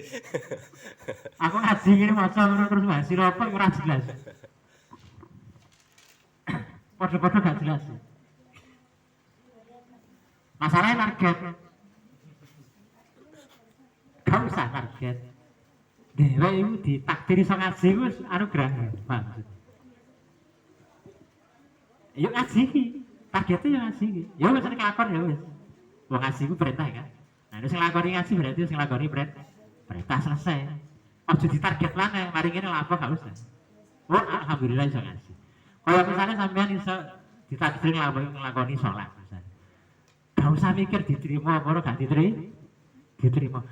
Aku ngaji ini maca terus hasil apa ora jelas. Podo-podo gak jelas. Masalahnya target. Gak usah target. Dewa itu ditakdiri so ngaji itu anugerah. Maksud. Yuk ngaji. Targetnya yang ngaji. Ya wis nek lakon ya wis. Wong ngaji itu perintah kan. Nah, itu sing lakoni ngaji berarti sing lakoni perintah selesai. Ojo ditarget lanang, mari ngene lapo gak usah. Oh, alhamdulillah iso ngaji. Kalau misalnya sampean iso ditakdir nglakoni sholat misalnya. Gak usah mikir diterima apa gak diterima.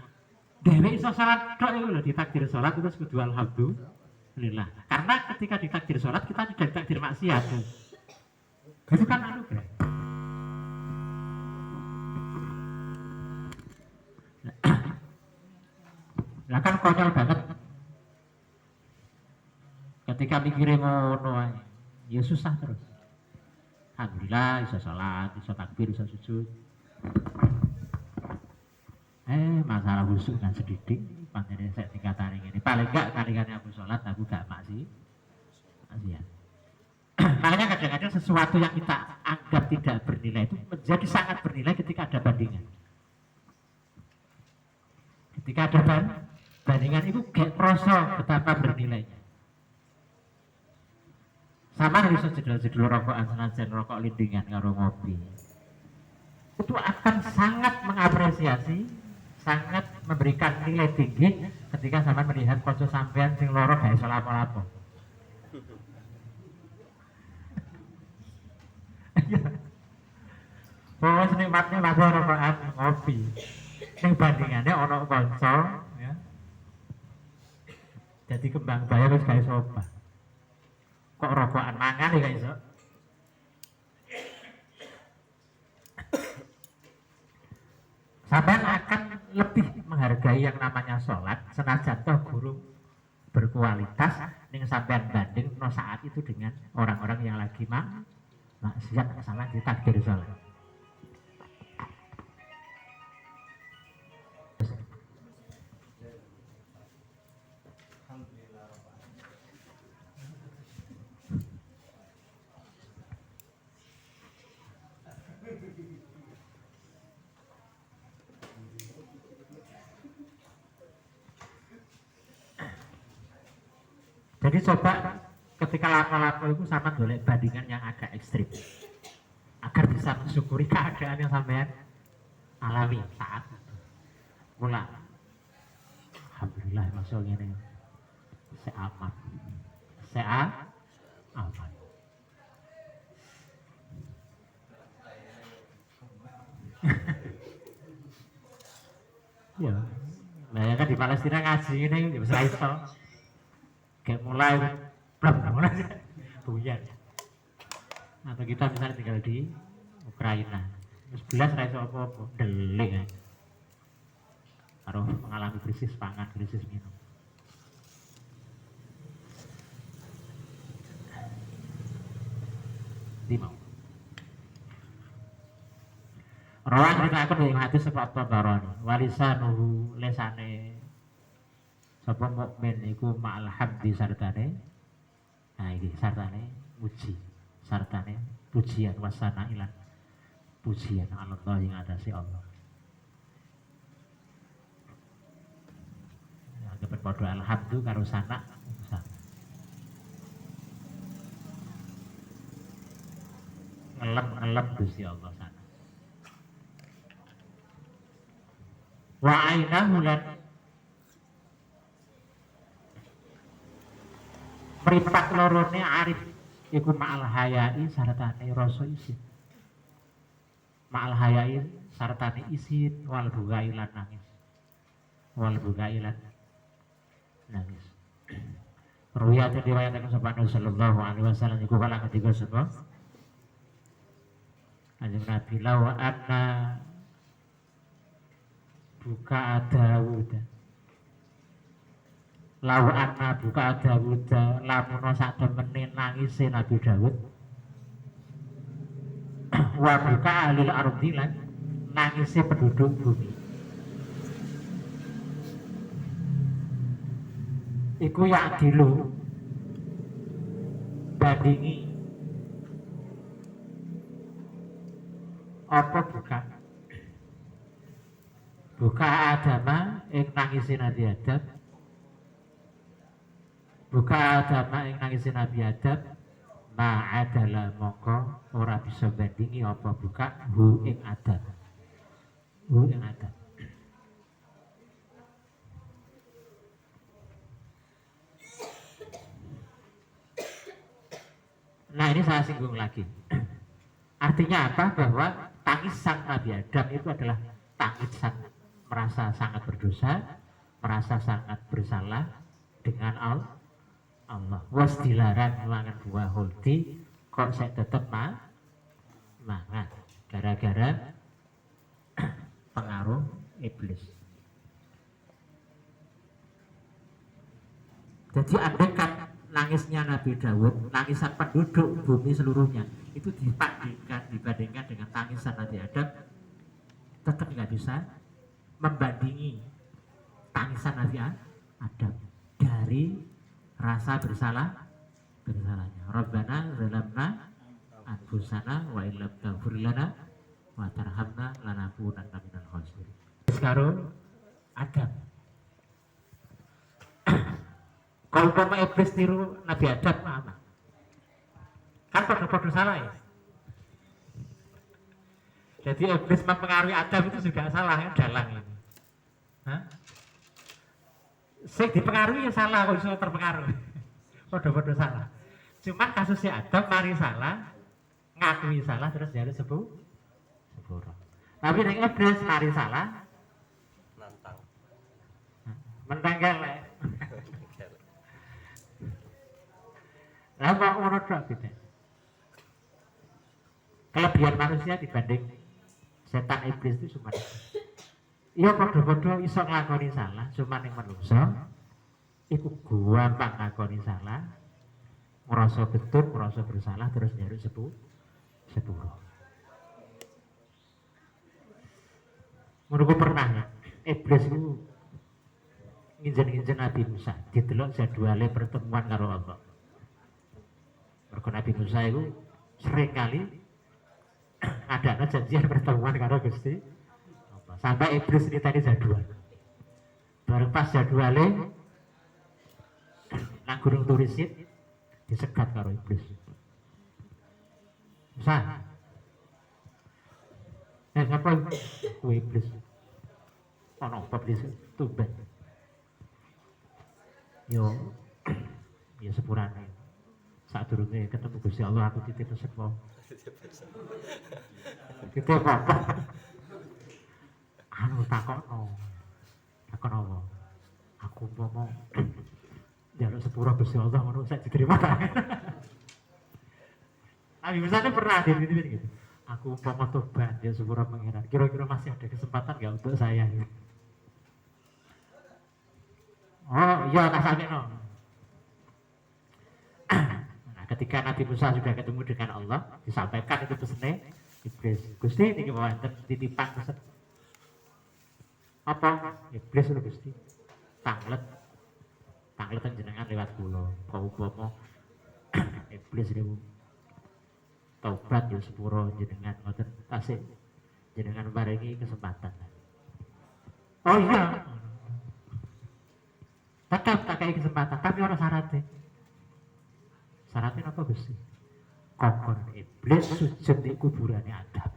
Dewe iso sholat tok iku lho ditakdir sholat terus kudu alhamdulillah. Karena ketika ditakdir sholat kita tidak ditakdir maksiat. Itu kan anugerah. Lah kan konyol banget. Ketika mikirin ngono ae, ya susah terus. Alhamdulillah iso salat, iso takbir, iso sujud. Masalah husuk kan sedikit, panjangnya saya tingkatan ini. Paling enggak kali-kali aku sholat, aku gak maksiat. Makanya kadang-kadang sesuatu yang kita anggap tidak bernilai itu menjadi sangat bernilai ketika ada bandingan. Ketika ada bandingan itu kayak kroso betapa bernilainya. Sama harus jedul-jedul rokokan senajan rokok lindingan karo ngopi. Itu akan sangat mengapresiasi, sangat memberikan nilai tinggi ketika sama melihat konco sampean sing loro gak iso lapo-lapo. Bahwa nikmatnya mabuk rokokan ngopi. Yang bandingannya ono konco ya. Jadi kembang bayar wis gak iso obah. Kok rokokan mangan ya gak iso. Sampean akan lebih menghargai yang namanya sholat senajan toh guru berkualitas ning sampean banding no saat itu dengan orang-orang yang lagi maksiat salah ditakdir sholat. Jadi coba ketika lama-lama itu sama golek bandingan yang agak ekstrim agar bisa mensyukuri keadaan yang sampean alami saat itu. Mula alhamdulillah maksudnya ini saya aman. Ya, nah ya kan di Palestina ngaji ini ya bisa iso. Kayak mulai buyar. Atau kita misalnya tinggal di Ukraina, 11 raiso apa-apa, delik kan. Harus mengalami krisis pangan, krisis minum. Di mau. Rawan kita akan dengan hati sebab Tabarani, walisanuhu lesane sapa mukmin iku ma'al hamdi sartane. Nah iki sartane muji, sartane pujian wasana ilan pujian Allah yang ada si Allah. Anggap padha alhamdu karo sana. Ngelem Gusti Allah sana. Wa ainahu lan mripat lorone arif iku ma'al hayai sartane rasa isin. Ma'al hayai sartane isin wal bugai lan nangis. Wal bugai lan nangis. Ruya diriwayatkan sahabat sallallahu alaihi wasallam iku kala ketiga sebab Kanjeng Nabi lawa anna buka Dawud. Lawa anna buka Dawud lamun sak temene nangise Nabi Dawud. Wa buka alil ardi lan nangise penduduk bumi. Iku ya dilu bandingi apa buka adama ing nangisi Nabi Adam buka adama ing nangisi Nabi Adam ma adalah mongko ora bisa bandingi apa buka hu ing Adam. Nah ini saya singgung lagi. Artinya apa? Bahwa tangisan Nabi Adam itu adalah tangisan merasa sangat berdosa, merasa sangat bersalah dengan Allah. Was dilarang mangan buah holdi, kok saya tetap mangan gara-gara pengaruh iblis. Jadi andaikan nangisnya Nabi Dawud, nangisan penduduk bumi seluruhnya itu dibandingkan dengan tangisan Nabi Adam, tetap nggak bisa membandingi tangisan Nabi Adam dari rasa bersalahnya. Rabbana zalamna anfusana wa illam taghfir lana wa tarhamna lanakunanna minal khasirin. Sekarang Adam. Kalau umpama iblis tiru Nabi Adam apa? Kan pada salah ya. Jadi iblis mempengaruhi Adam itu juga salah ya, dalang ini. Sing dipengaruhi ya salah, kok bisa terpengaruh. Pada salah. Cuman kasusnya Adam mari salah, ngakui salah terus jadi sepuro. Tapi ning iblis mari salah, nantang. mentengkel. Lah kok ngono tok gitu. Kelebihan manusia dibanding setan iblis itu cuma itu. Ya padha-padha iso nglakoni salah, cuma ning manungsa iku gampang nglakoni salah, ngrasa betul, ngrasa bersalah terus njaluk sepuro. Menurutku pernah ya, iblis itu nginjen-nginjen Nabi Musa, didelok jadwale pertemuan karo Allah. Mergo Nabi Musa itu sering kali ada janjian pertemuan karo Gusti Allah. Sampai iblis ini tadi jadwal. Bareng pas jadwale nang Gunung Turisit disekat karo iblis. Musa. Ngapa kuwi iblis? Ono apa iblis tumben. Yo ya sepurane. Saat durunge ketemu Gusti Allah aku titip resep wae. Titip apa? Anu takon apa? Aku mau jaluk sepuro Gusti Allah ngono sak diterima ta. Nabi Musa itu pernah dititipin gitu. Aku mau tobat ya sepuro pangeran. Kira-kira masih ada kesempatan enggak untuk saya gitu. Oh iya tak sakno. Ketika Nabi Musa sudah ketemu dengan Allah, disampaikan itu pesannya iblis. Gusti ini wonten titipan pesen. Apa? Iblis lho Gusti. Tanglet jenengan lewat kula. Kok upama iblis niku taubat yo sepuro jenengan ngoten tasih jenengan paringi kesempatan. Oh iya. Tetap tak kai kesempatan, tapi ora syaratnya. Syaratnya apa Gusti? Kokon iblis sujud di kuburannya Adam.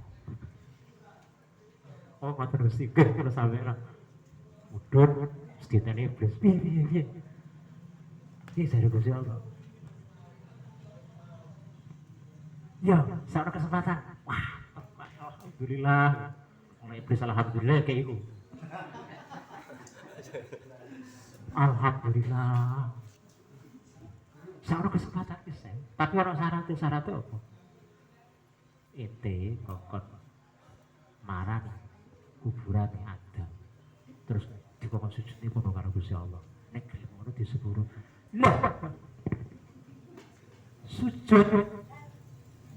Oh ngoten Gusti, kalau sampai mudun sedina iblis. Piye. Iki dari Gusti Allah. Ya, seorang kesempatan. Wah, alhamdulillah. Orang iblis alhamdulillah kayak itu. Alhamdulillah. Seorang kesempatan kisah. Tapi orang syaratnya apa? Ente kokon marah kuburan ada. Terus dikokon sujud ini pun karo Gusti Allah. Nek ngono disepuro. Lah. Sujud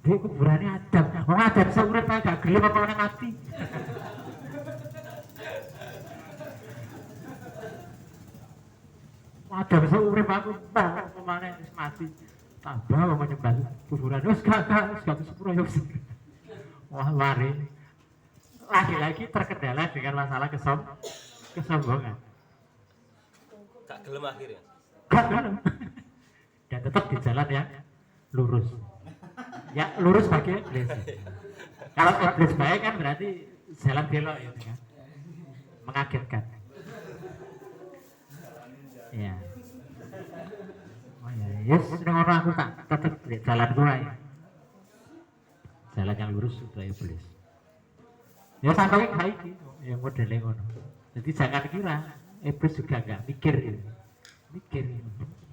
di kuburannya Adam. Wong Adam seurip ae gak gelem apa ora mati. Adam seurip aku pemane wis mati. Tambah wong nyembah kuburan wis gak sepuro yo. Wah lari. Lagi-lagi terkendala dengan masalah kesombongan. Gak gelem akhirnya. Gak gelem. Dan tetap di jalan yang lurus. Ya lurus bagi iblis. Kalau iblis baik kan berarti jalan belok ya kan. Mengagetkan. Ya. Oh ya, yes, ngono aku tak tetap di jalan gua ya. Jalan yang lurus untuk iblis. Ya sampai kayak gitu, ya modelnya ngono. Jadi jangan kira iblis juga enggak mikir gitu. Mikir.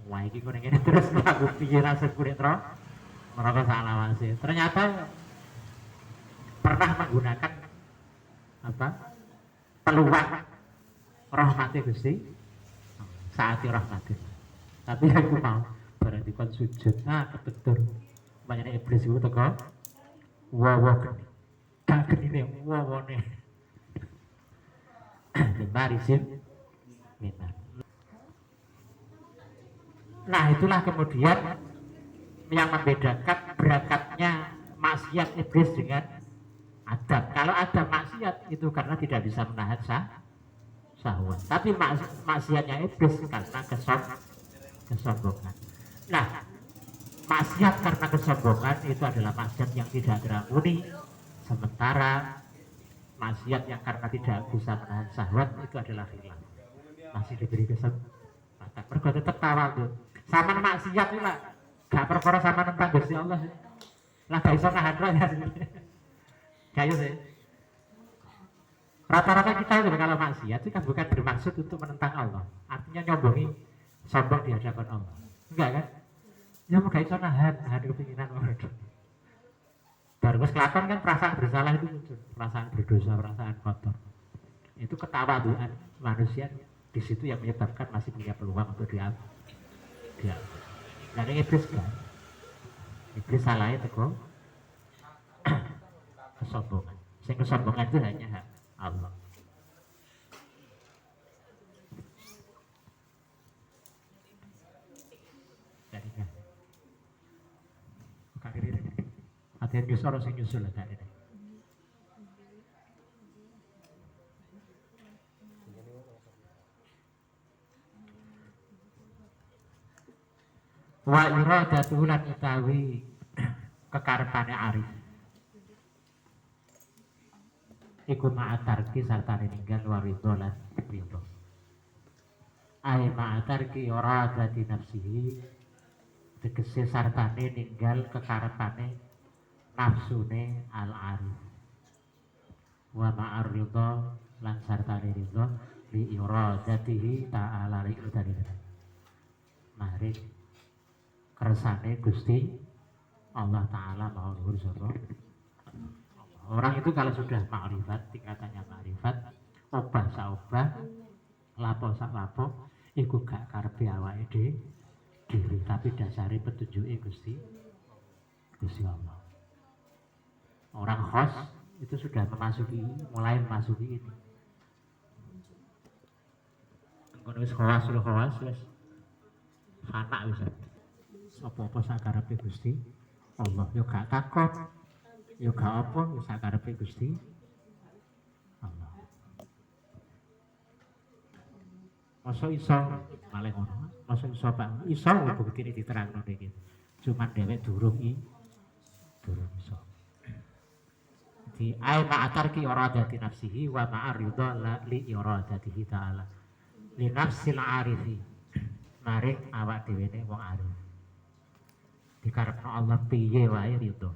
Wah iki kok ngene terus aku pikir asal kulit terus. Mereka salah masih. Ternyata pernah menggunakan apa? Peluang rahmati Gusti saat rahmati. Tapi aku mau berarti kon sujud. Nah, kebetul. Banyak iblis itu teko. Wawa geni. Gak geni nih, wawone. Mari sim. Minat. Nah, itulah kemudian yang membedakan berangkatnya maksiat iblis dengan Adam. Kalau Adam maksiat itu karena tidak bisa menahan syahwat. Tapi maksiatnya iblis karena kesombongan. Nah, maksiat karena kesombongan itu adalah maksiat yang tidak terampuni. Sementara maksiat yang karena tidak bisa menahan syahwat itu adalah hilang. Masih diberi kesempatan. Mereka tetap tawadhu. Sama maksiat itu lah. Gak perkara sama tentang Gusti Allah. Lah gak iso nahan ya. Kayu sih. Rata-rata kita itu kalau maksiat itu kan bukan bermaksud untuk menentang Allah. Artinya nyombongi sombong di hadapan Allah. Enggak kan? Ya mau gak iso nahan kepinginan orang. Baru kelihatan kan perasaan bersalah itu muncul, perasaan berdosa, perasaan kotor. Itu ketawaduan manusia di situ yang menyebabkan masih punya peluang untuk dia. Nah ini iblis kan, iblis salahnya teko kesombongan. Sing kesombongan itu hanya hak Allah. Jadi kan, hati-hati nyusul orang sing nyusul lah tadi. Wa iradatu lan utawi kekarepane arif iku ma'atarki sartane ninggal waridho lan ridho ai ma'atarki iradati nafsihi tegese sartane ninggal kekarepane nafsune al arif wa ma'ar ridho lan sartane ridho li iradatihi ta'ala li iradatihi mari kersane Gusti Allah Ta'ala mau luhur sapa. Orang itu kalau sudah makrifat, tingkatannya makrifat, obah saobah, lapo sak lapo, iku gak karepe awake dhewe, tapi dasare petunjuke Gusti Allah. Orang khos itu sudah mulai memasuki ini. Ngono wis khawas wis fana wis. Apa-apa sakarepe Gusti Allah, yo gak takon, yo gak apa, yo sakarepe Gusti Allah. Masa iso malah ngono, masa iso Pak, iso buktine diterangno iki. Cuman dhewek durung iso. Di ai ma'atarki iradati nafsihi wa ma'aridha li iradatihi ta'ala. Li nafsil arifi. Maring awak dhewe ne wong arif. Dikarepno Allah piye wae ridho.